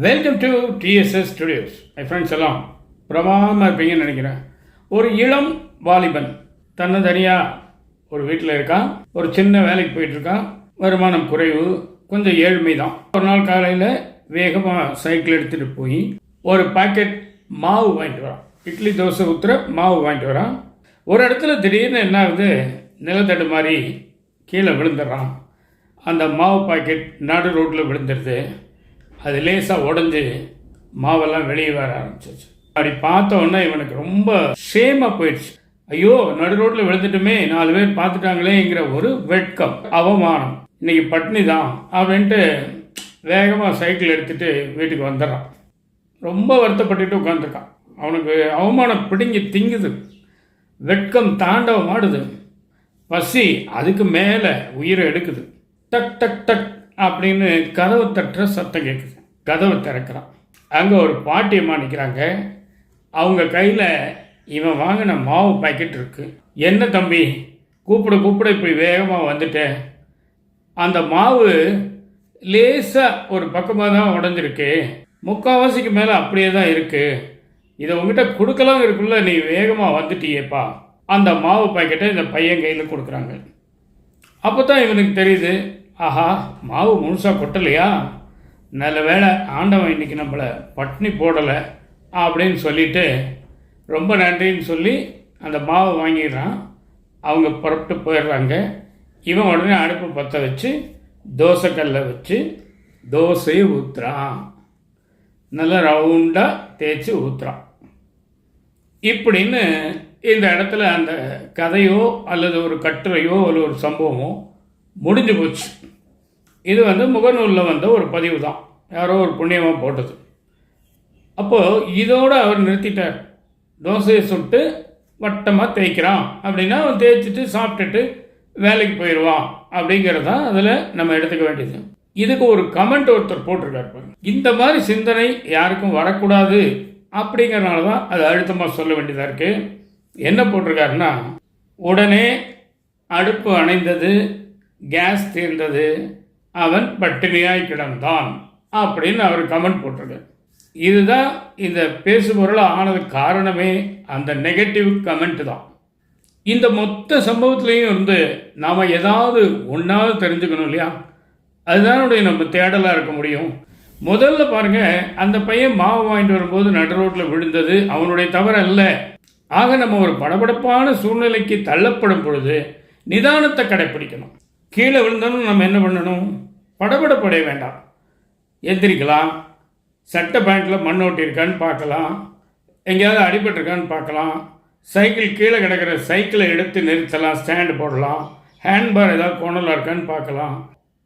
Welcome to TDS studios. My friends எல்லாம் பிரமாதமாக இருப்பீங்கன்னு நினைக்கிறேன். ஒரு இளம் வாலிபன் தனியாக ஒரு வீட்டில் இருக்கான். ஒரு சின்ன வேலைக்கு போயிட்டுருக்கான். வருமானம் குறைவு, கொஞ்சம் ஏழ்மை தான். ஒரு நாள் காலையில் வேகமாக சைக்கிள் எடுத்துகிட்டு போய் ஒரு பாக்கெட் மாவு வாங்கிட்டு வரான். இட்லி தோசை ஊற்றுற மாவு வாங்கிட்டு வரான். ஒரு இடத்துல திடீர்னு என்ன ஆகுது, நிலத்தட்டு மாதிரி கீழே விழுந்துடுறான். அந்த மாவு பாக்கெட் நடு ரோட்டில் விழுந்துடுது. அது லேசாக உடஞ்சி மாவெல்லாம் வெளியே வர ஆரம்பிச்சிச்சு. அப்படி பார்த்த உடனே இவனுக்கு ரொம்ப ஷேமாக போயிடுச்சு. ஐயோ, நடு ரோட்டில் விழுந்துட்டுமே, 4 பேர் பார்த்துட்டாங்களேங்கிற ஒரு வெட்கம், அவமானம், இன்னைக்கு பட்னி தான் அப்படின்ட்டு வேகமாக சைக்கிள் எடுத்துகிட்டு வீட்டுக்கு வந்துடுறான். ரொம்ப வருத்தப்பட்டுட்டு உட்காந்துருக்கான். அவனுக்கு அவமானம் பிடுங்கி திங்குது, வெட்கம் தாண்டவம் ஆடுது, பசி அதுக்கு மேலே உயிரை எடுக்குது. டக் டக் டக் அப்படின்னு கதவை தட்டுற சத்தம் கேட்குது. கதவை திறக்கிறான். அங்கே ஒரு பாட்டியம்மா நிற்கிறாங்க. அவங்க கையில் இவன் வாங்கின மாவு பாக்கெட் இருக்குது. என்ன தம்பி, கூப்பிட இப்படி வேகமாக வந்துட்டேன். அந்த மாவு லேசாக ஒரு பக்கமாக தான் உடஞ்சிருக்கு, 3/4 மேலே அப்படியே தான் இருக்குது. இதை உங்ககிட்ட கொடுக்கலாம் இருக்குல்ல, நீ வேகமாக வந்துட்டியேப்பா. அந்த மாவு பாக்கெட்டை இந்த பையன் கையில் கொடுக்குறாங்க. அப்போ தான் இவனுக்கு தெரியுது, ஆஹா, மாவு முழுசாக கொட்டலையா, நல்ல வேளை ஆண்டவன் இன்னைக்கு நம்மளை பட்னி போடலை அப்படின்னு சொல்லிட்டு ரொம்ப நன்றின்னு சொல்லி அந்த மாவை வாங்கிடுறான். அவங்க புறப்பட்டு போயிடுறாங்க. இவன் உடனே அடுப்பு பற்ற வச்சு தோசைக்கல்லை வச்சு தோசையை ஊற்றுறான். நல்லா ரவுண்டாக தேய்ச்சி ஊற்றுறான். இப்படின்னு இந்த இடத்துல அந்த கதையோ அல்லது ஒரு கட்டுரையோ அல்லது ஒரு சம்பவமோ முடிஞ்சு போச்சு. இது முகநூலில் வந்த ஒரு பதிவு தான், யாரோ ஒரு புண்ணியமாக போட்டது. அப்போது இதோடு அவர் நிறுத்திட்டார். தோசையை சுட்டு வட்டமாக தேய்க்கிறான் அப்படின்னா அவன் தேய்ச்சிட்டு சாப்பிட்டுட்டு வேலைக்கு போயிடுவான் அப்படிங்கிறது தான் அதில் நம்ம எடுத்துக்க வேண்டியது. இதுக்கு ஒரு கமெண்ட் ஒருத்தர் போட்டிருக்காரு. இந்த மாதிரி சிந்தனை யாருக்கும் வரக்கூடாது அப்படிங்கிறனால தான் அது அழுத்தமாக சொல்ல வேண்டியதாக இருக்குது. என்ன போட்டிருக்காருன்னா, உடனே அடுப்பு அணைந்தது, கேஸ் தீர்ந்தது, அவன் பட்டினியாய் கிடந்தான் அப்படின்னு அவர் கமெண்ட் போட்டிருக்கார். இதுதான் இந்த பேசுபொருளாக ஆனதுக்கு காரணமே அந்த நெகட்டிவ் கமெண்ட் தான். இந்த மொத்த சம்பவத்திலையும் நாம் ஏதாவது ஒன்றாவது தெரிஞ்சுக்கணும் இல்லையா? அதுதானுடைய நம்ம தேடலாக இருக்க முடியும். முதல்ல பாருங்கள், அந்த பையன் மாவு வாங்கிட்டு வரும்போது நடு ரோட்டில் விழுந்தது அவனுடைய தவறு அல்ல. ஆக நம்ம ஒரு படபடப்பான சூழ்நிலைக்கு தள்ளப்படும் பொழுது நிதானத்தை கடைப்பிடிக்கணும். கீழே விழுந்தாலும் நம்ம என்ன பண்ணணும், படபடப்படைய வேண்டாம். எந்திரிக்கலாம், சட்டை பேண்ட்டில் மண் ஓட்டியிருக்கான்னு பார்க்கலாம், எங்கேயாவது அடிபட்டிருக்கான்னு பார்க்கலாம், சைக்கிள் கீழே கிடக்கிற சைக்கிளை எடுத்து நிறுத்தலாம், ஸ்டாண்டு போடலாம், ஹேண்ட்பார் ஏதாவது கோணலாக இருக்கான்னு பார்க்கலாம்.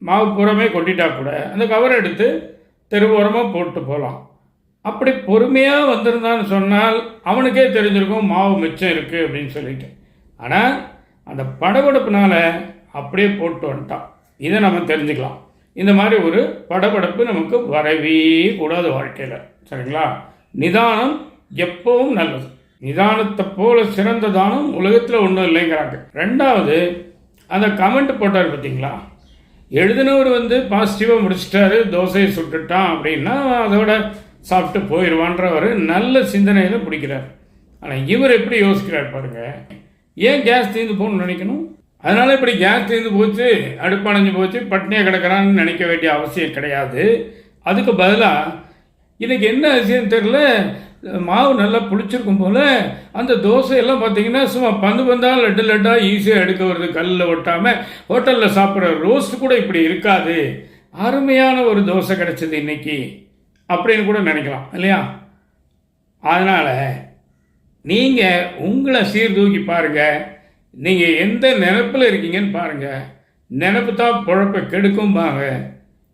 மாவு பூரமே கொட்டிட்டா கூட அந்த கவரை எடுத்து தெருவோரமாக போட்டு போகலாம். அப்படி பொறுமையாக வந்திருந்தான்னு சொன்னால் அவனுக்கே தெரிஞ்சிருக்கும் மாவு மிச்சம் இருக்குது அப்படின்னு சொல்லிட்டு. ஆனால் அந்த படபடப்புனால அப்படியே போட்டு வந்துட்டான். இதை நம்ம தெரிஞ்சுக்கலாம். இந்த மாதிரி ஒரு படபடப்பு நமக்கு வரவே கூடாது வாழ்க்கையில், சரிங்களா? நிதானம் எப்பவும் நல்லது. நிதானத்தை போல சிறந்த தானம் உலகத்தில் ஒன்றும் இல்லைங்கிறாங்க. 2வது, அந்த கமெண்ட் போட்டார் பார்த்தீங்களா, எழுதினவர் பாசிட்டிவாக முடிச்சிட்டாரு, தோசையை சுட்டுட்டான் அப்படின்னா அதோட சாப்பிட்டு போயிடுவான்றவர் நல்ல சிந்தனையில் பிடிக்கிறார். ஆனால் இவர் எப்படி யோசிக்கிறார் பாருங்க, ஏன் கேஸ் தீர்ந்து போகணும்னு நினைக்கணும்? அதனால் இப்படி கேஸ் தீர்ந்து போச்சு, அடுப்பணைஞ்சு போச்சு, பட்னியாக கிடக்கிறான்னு நினைக்க வேண்டிய அவசியம் கிடையாது. அதுக்கு பதிலாக இன்றைக்கி என்ன விஷயம் தெரியல, மாவு நல்லா புளிச்சிருக்கும் போல் அந்த தோசையெல்லாம் பார்த்தீங்கன்னா சும்மா பந்தாக லட்டாக ஈஸியாக எடுக்க வருது, கல்லில் ஒட்டாமல். ஹோட்டலில் சாப்பிட்ற ரோஸ்ட் கூட இப்படி இருக்காது, அருமையான ஒரு தோசை கிடச்சிது இன்னைக்கு அப்படின்னு கூட நினைக்கலாம் இல்லையா? அதனால் நீங்கள் உங்களை சீர்தூக்கி பாருங்கள். நீங்கள் எந்த நினைப்பில் இருக்கீங்கன்னு பாருங்கள். நினைப்பு தான் பொழப்பை கெடுக்கும்பாங்க,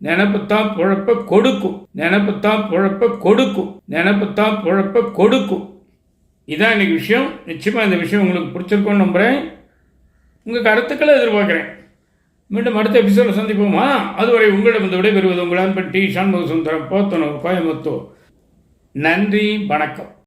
நினைப்பு தான் பொழப்பை கொடுக்கும், நினைப்பு தான் பொழப்பை கொடுக்கும், நினைப்பு தான் பொழப்பை கொடுக்கும். இதான் இன்னைக்கு விஷயம். நிச்சயமாக இந்த விஷயம் உங்களுக்கு பிடிச்சிருக்கோன்னு நம்புகிறேன். உங்கள் கருத்துக்களை எதிர்பார்க்குறேன். மீண்டும் அடுத்த எபிசோடில் சந்திப்போமா? அதுவரை உங்களிடம் விடைபெறுவது உங்கள் அன்பன் டி. சண்முக சுந்தரம், போத்தனூர், கோயம்புத்தூர். நன்றி, வணக்கம்.